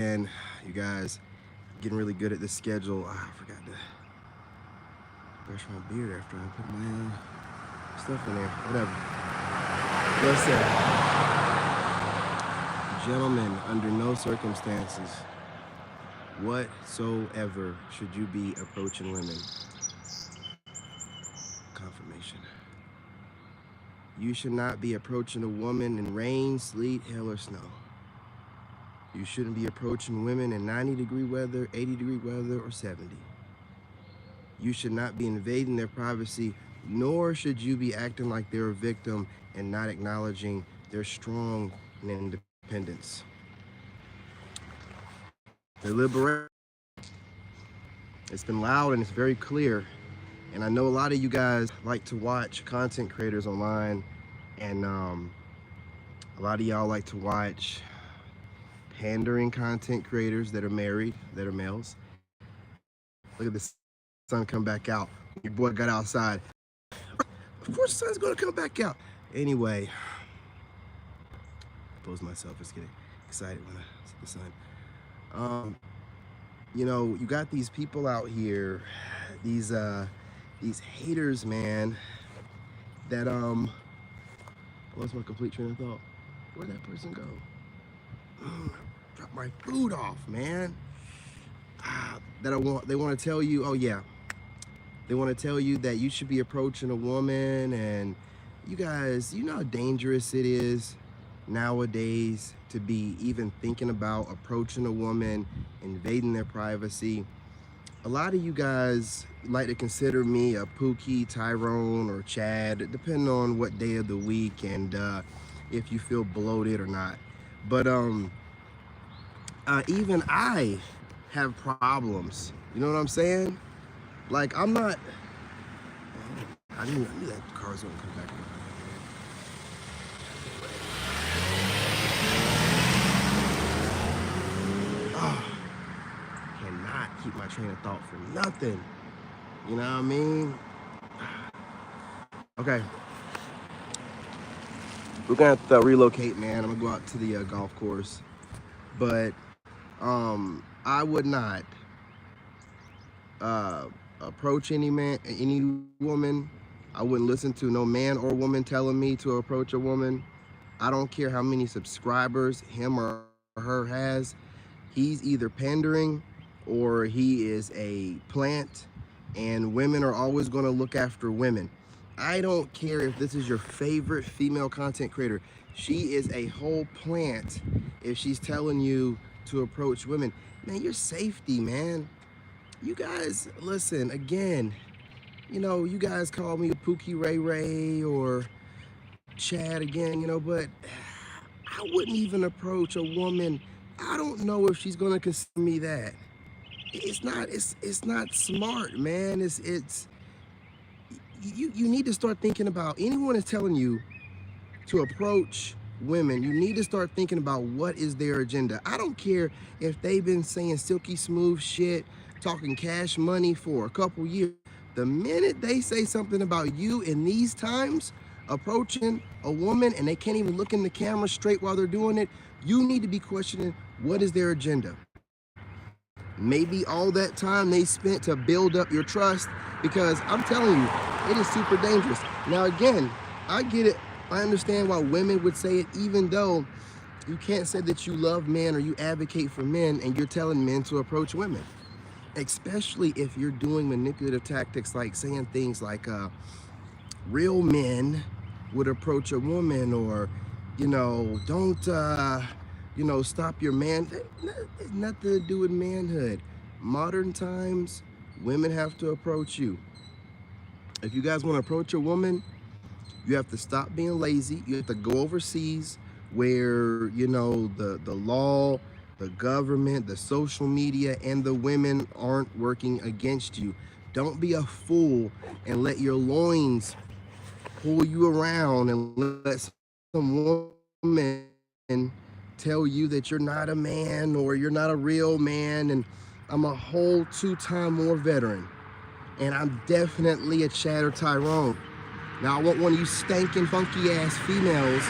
And you guys, getting really good at this schedule. I forgot to brush my beard after I put my stuff in there. Whatever. Listen, gentlemen, under no circumstances whatsoever should you be approaching women. Confirmation. You should not be approaching a woman in rain, sleet, hail, or snow. You shouldn't be approaching women in 90-degree weather, 80-degree weather, or 70. You should not be invading their privacy, nor should you be acting like they're a victim and not acknowledging their strong independence. Their liberation. It's been loud and it's very clear. And I know a lot of you guys like to watch content creators online, and a lot of y'all like to watch pandering content creators that are married, that are males. Look at the sun come back out. Your boy got outside. Of course the sun's gonna come back out. Anyway, pose myself, just getting excited when I see the sun. You know, you got these people out here, these haters, man, that I lost my complete train of thought. Where'd that person go? Drop my food off, man. They want to tell you, oh yeah, they want to tell you that you should be approaching a woman, and you guys, you know how dangerous it is nowadays to be even thinking about approaching a woman, invading their privacy. A lot of you guys like to consider me a Pookie, Tyrone, or Chad, depending on what day of the week and if you feel bloated or not. But even I have problems. You know what I'm saying? Like, I'm not. I knew that the car's gonna come back. Oh, cannot keep my train of thought for nothing. You know what I mean? Okay. We're gonna have to relocate, man. I'm gonna go out to the golf course. But I would not approach any woman. I wouldn't listen to no man or woman telling me to approach a woman. I don't care how many subscribers him or her has. He's either pandering or he is a plant, and women are always going to look after women. I don't care if this is your favorite female content creator. She is a whole plant if she's telling you to approach women. Man, your safety, man. You guys, listen, again, you know, you guys call me Pookie Ray Ray or Chad again, you know, but I wouldn't even approach a woman. I don't know if she's gonna consider me that. It's not smart, man. You need to start thinking about, anyone is telling you to approach women, you need to start thinking about what is their agenda. I don't care if they've been saying silky smooth shit, talking cash money for a couple years. The minute they say something about you in these times, approaching a woman, and they can't even look in the camera straight while they're doing it, you need to be questioning what is their agenda. Maybe all that time they spent to build up your trust, because I'm telling you, it is super dangerous. Now again, I get it. I understand why women would say it, even though you can't say that you love men or you advocate for men and you're telling men to approach women. Especially if you're doing manipulative tactics like saying things like real men would approach a woman, or, you know, don't, you know, stop your man. It's nothing to do with manhood. Modern times, women have to approach you. If you guys want to approach a woman, you have to stop being lazy. You have to go overseas where, you know, the law, the government, the social media, and the women aren't working against you. Don't be a fool and let your loins pull you around and let some woman tell you that you're not a man or you're not a real man. And I'm a whole 2-time war veteran, and I'm definitely a Chad or Tyrone. Now, I want one of you stinking, funky ass females.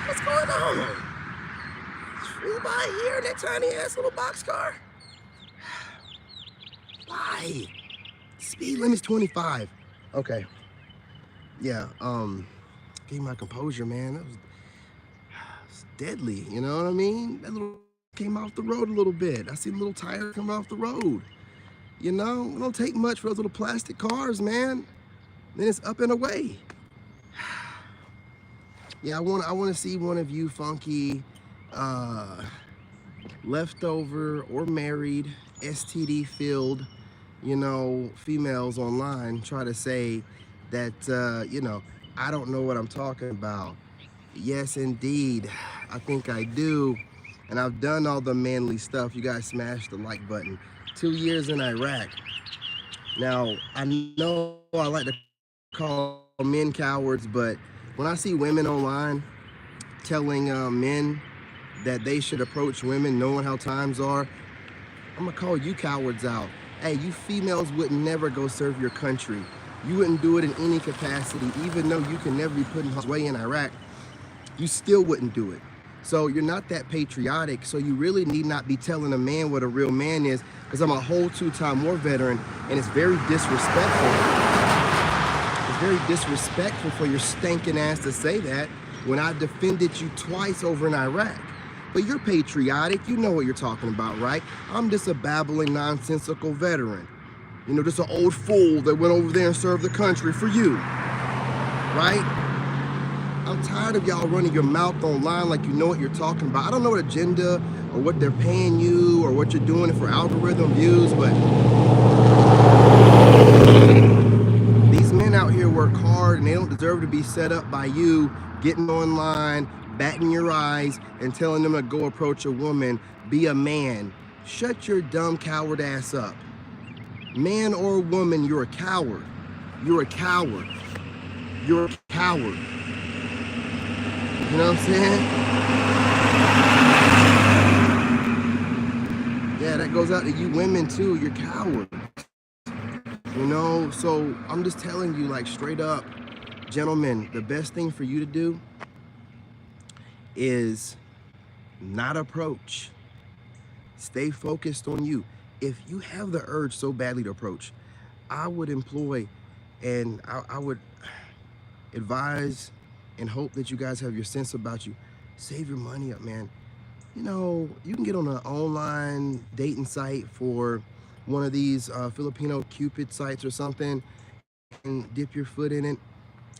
What's going on? flew by here in that tiny ass little boxcar. Why? Speed limit's 25. Okay. Yeah, gave my composure, man. That was deadly, you know what I mean? That little came off the road a little bit. I see the little tire come off the road. You know, it don't take much for those little plastic cars, man. Then it's up and away. Yeah, I want to see one of you funky, leftover or married, STD filled, you know, females online try to say that, you know, I don't know what I'm talking about. Yes, indeed, I think I do. And I've done all the manly stuff. You guys smashed the like button. 2 years in Iraq. Now, I know I like to call men cowards, but when I see women online telling men that they should approach women knowing how times are, I'm gonna call you cowards out. Hey, you females would never go serve your country. You wouldn't do it in any capacity, even though you can never be put in harm's way in Iraq, you still wouldn't do it. So you're not that patriotic, so you really need not be telling a man what a real man is, because I'm a whole 2-time war veteran, and it's very disrespectful. It's very disrespectful for your stinking ass to say that when I defended you twice over in Iraq. But you're patriotic, you know what you're talking about, right? I'm just a babbling, nonsensical veteran. You know, just an old fool that went over there and served the country for you, right? I'm tired of y'all running your mouth online like you know what you're talking about. I don't know what agenda or what they're paying you or what you're doing for algorithm views, but these men out here work hard and they don't deserve to be set up by you getting online, batting your eyes, and telling them to go approach a woman, be a man. Shut your dumb coward ass up. Man or woman, you're a coward. You're a coward. You're a coward. You know what I'm saying? Yeah, that goes out to you women too. You're cowards. You know, so I'm just telling you, like, straight up, gentlemen, the best thing for you to do is not approach. Stay focused on you. If you have the urge so badly to approach, I would employ and I would advise and hope that you guys have your sense about you. Save your money up, man. You know, you can get on an online dating site for one of these Filipino Cupid sites or something and dip your foot in it.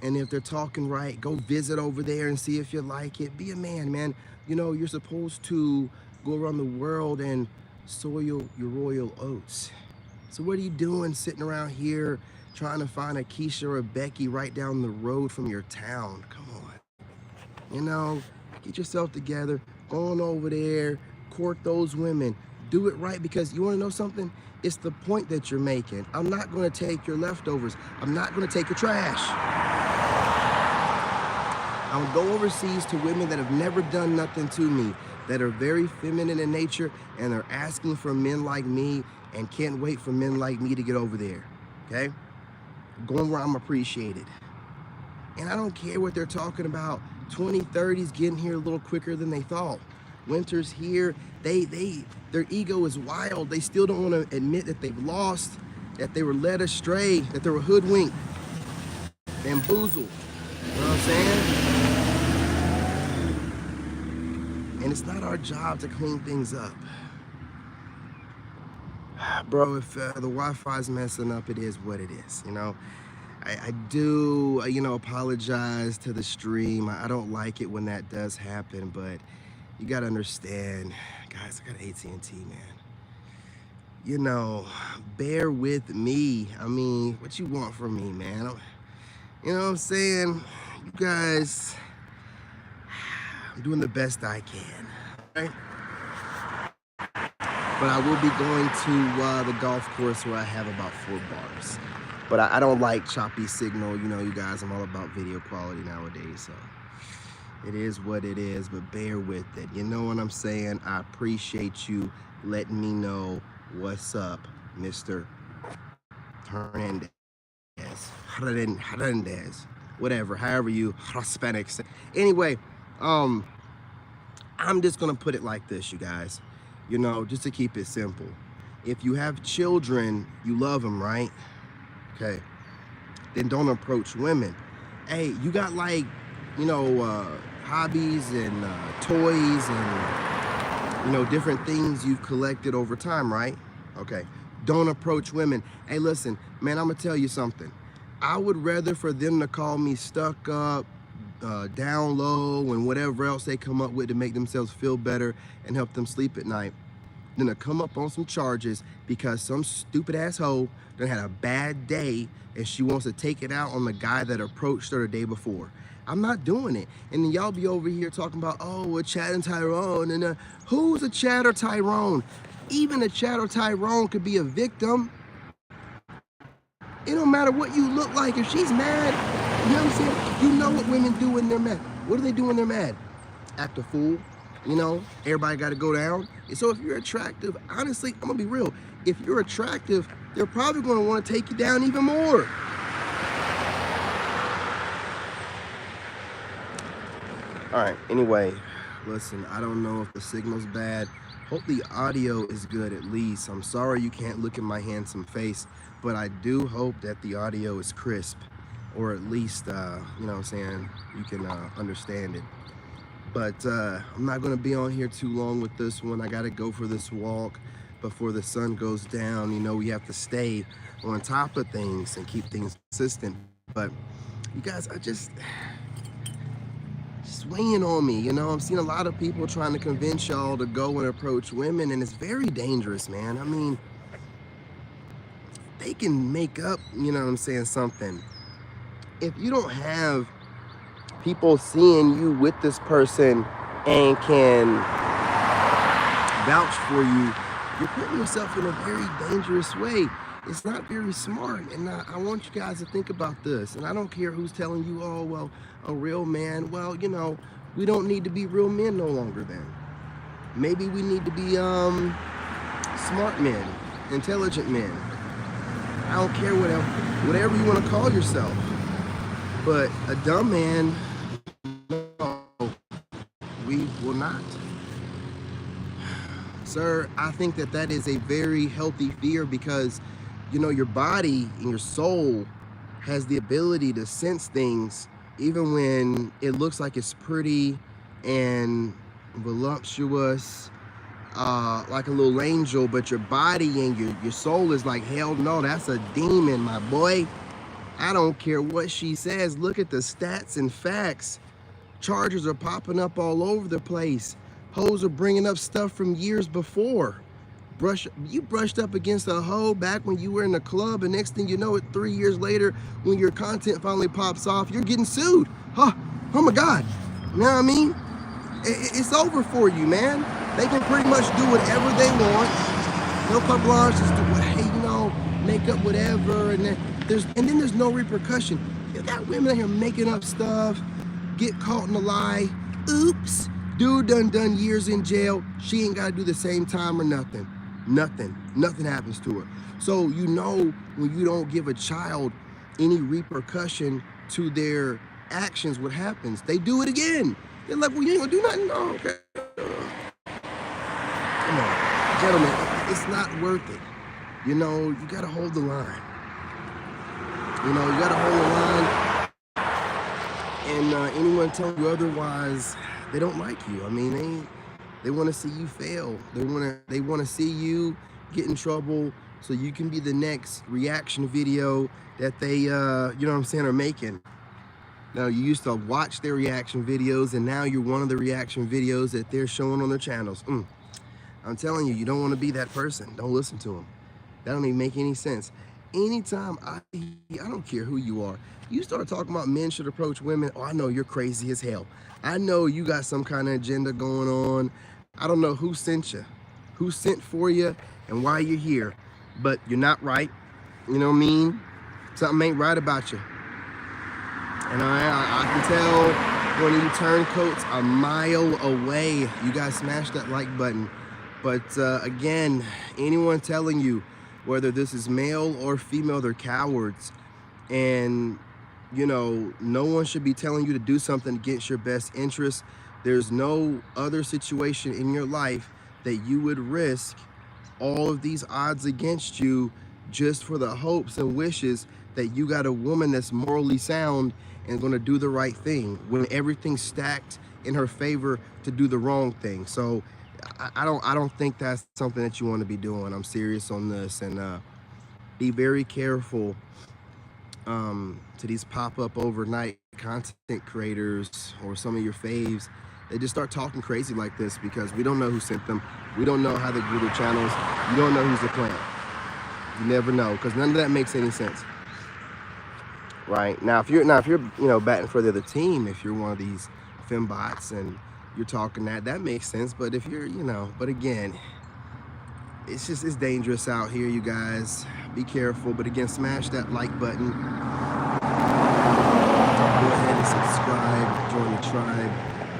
And if they're talking right, go visit over there and see if you like it. Be a man, man. You know, you're supposed to go around the world and soil your royal oats. So what are you doing sitting around here trying to find a Keisha or a Becky right down the road from your town? Come on. You know, get yourself together, go on over there, court those women. Do it right, because you want to know something? It's the point that you're making. I'm not going to take your leftovers. I'm not going to take your trash. I'll go overseas to women that have never done nothing to me, that are very feminine in nature, and are asking for men like me and can't wait for men like me to get over there, okay? Going where I'm appreciated. And I don't care what they're talking about. 2030s getting here a little quicker than they thought. Winter's here. Their ego is wild. They still don't want to admit that they've lost, that they were led astray, that they were hoodwinked, bamboozled. You know what I'm saying? And it's not our job to clean things up. Bro, if the Wi-Fi's messing up, it is what it is, you know? I do, you know, apologize to the stream. I don't like it when that does happen, but you gotta understand, guys, I got AT&T, man. You know, bear with me. I mean, what you want from me, man? You know what I'm saying? You guys, I'm doing the best I can, right? But I will be going to the golf course where I have about 4 bars. But I don't like choppy signal. You know, you guys, I'm all about video quality nowadays, so it is what it is, but bear with it. You know what I'm saying? I appreciate you letting me know what's up, Mr. Hernandez. Hernandez. Whatever, however you Hispanics. Anyway, I'm just gonna put it like this, you guys, you know, just to keep it simple. If you have children, you love them, right? Okay, then don't approach women. Hey, you got like, you know, hobbies and toys and, you know, different things you've collected over time, right? Okay, don't approach women. Hey, listen, man, I'm gonna tell you something. I would rather for them to call me stuck up, down low, and whatever else they come up with to make themselves feel better and help them sleep at night, than to come up on some charges because some stupid asshole done had a bad day and she wants to take it out on the guy that approached her the day before. I'm not doing it. And then y'all be over here talking about, oh, a Chad and Tyrone, and who's a Chad or Tyrone? Even a Chad or Tyrone could be a victim. It don't matter what you look like. If she's mad, you know what I'm saying? You know what women do when they're mad. What do they do when they're mad? Act a fool. You know, everybody got to go down. So if you're attractive, honestly, I'm gonna be real. If you're attractive, they're probably gonna want to take you down even more. All right, anyway, listen, I don't know if the signal's bad. Hope the audio is good at least. I'm sorry you can't look at my handsome face, but I do hope that the audio is crisp, or at least, you know what I'm saying, you can understand it. But I'm not gonna be on here too long with this one. I gotta go for this walk before the sun goes down. You know, we have to stay on top of things and keep things consistent. But you guys, I just weighing on me, you know. I'm seeing a lot of people trying to convince y'all to go and approach women, and it's very dangerous, man. I mean, they can make up, you know what I'm saying, something. If you don't have people seeing you with this person and can vouch for you, you're putting yourself in a very dangerous way. It's not very smart, and I want you guys to think about this. And I don't care who's telling you, oh, well, a real man. Well, you know, we don't need to be real men no longer then. Maybe we need to be smart men, intelligent men. I don't care whatever you want to call yourself. But a dumb man, no, we will not. Sir, I think that is a very healthy fear because, you know, your body and your soul has the ability to sense things even when it looks like it's pretty and voluptuous, like a little angel, but your body and your soul is like, hell no, that's a demon, my boy. I don't care what she says. Look at the stats and facts. Charges are popping up all over the place. Hoes are bringing up stuff from years before. You brushed up against a hoe back when you were in the club, and next thing you know it, 3 years later, when your content finally pops off, you're getting sued. Huh? Oh my God. You know what I mean? It's over for you, man. They can pretty much do whatever they want. No carte blanche, just do what, hey, you know, make up whatever, and then there's no repercussion. You got women out here making up stuff, get caught in a lie. Oops. Dude done years in jail. She ain't got to do the same time or nothing. Nothing happens to her. So you know when you don't give a child any repercussion to their actions, what happens? They do it again. They're like, well, you ain't gonna do nothing? No, okay. Come on, gentlemen, it's not worth it. You know, you gotta hold the line. You know, you gotta hold the line. And anyone telling you otherwise, they don't like you. I mean, they want to see you fail. They want to see you get in trouble so you can be the next reaction video that they, you know what I'm saying, are making. Now, you used to watch their reaction videos, and now you're one of the reaction videos that they're showing on their channels. I'm telling you, you don't want to be that person. Don't listen to them. That don't even make any sense. Anytime I don't care who you are, you start talking about men should approach women, oh, I know you're crazy as hell. I know you got some kind of agenda going on. I don't know who sent you, who sent for you, and why you're here, but you're not right. You know what I mean? Something ain't right about you. And I can tell when you turncoats a mile away. You guys smash that like button. But again, anyone telling you, whether this is male or female, they're cowards. And, you know, no one should be telling you to do something against your best interest There's no other situation in your life that you would risk all of these odds against you just for the hopes and wishes that you got a woman that's morally sound and going to do the right thing when everything's stacked in her favor to do the wrong thing. So I don't think that's something that you want to be doing. I'm serious on this, and be very careful to these pop-up overnight content creators or some of your faves. They just start talking crazy like this because we don't know who sent them. We don't know how they grew their channels. You don't know who's the plant. You never know, because none of that makes any sense. Right now, if you're batting for the other team, if you're one of these fembots and you're talking that makes sense. But if you're, but again, it's dangerous out here, you guys. Be careful. But again, smash that like button. Go ahead and subscribe. Join the tribe.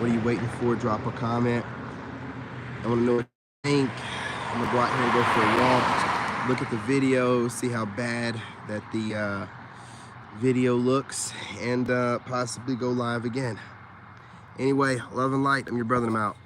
What are you waiting for? Drop a comment. I want to know what you think. I'm gonna go out here and go for a walk. Look at the video. See how bad that the video looks, and possibly go live again. Anyway, love and light. I'm your brother, and I'm out.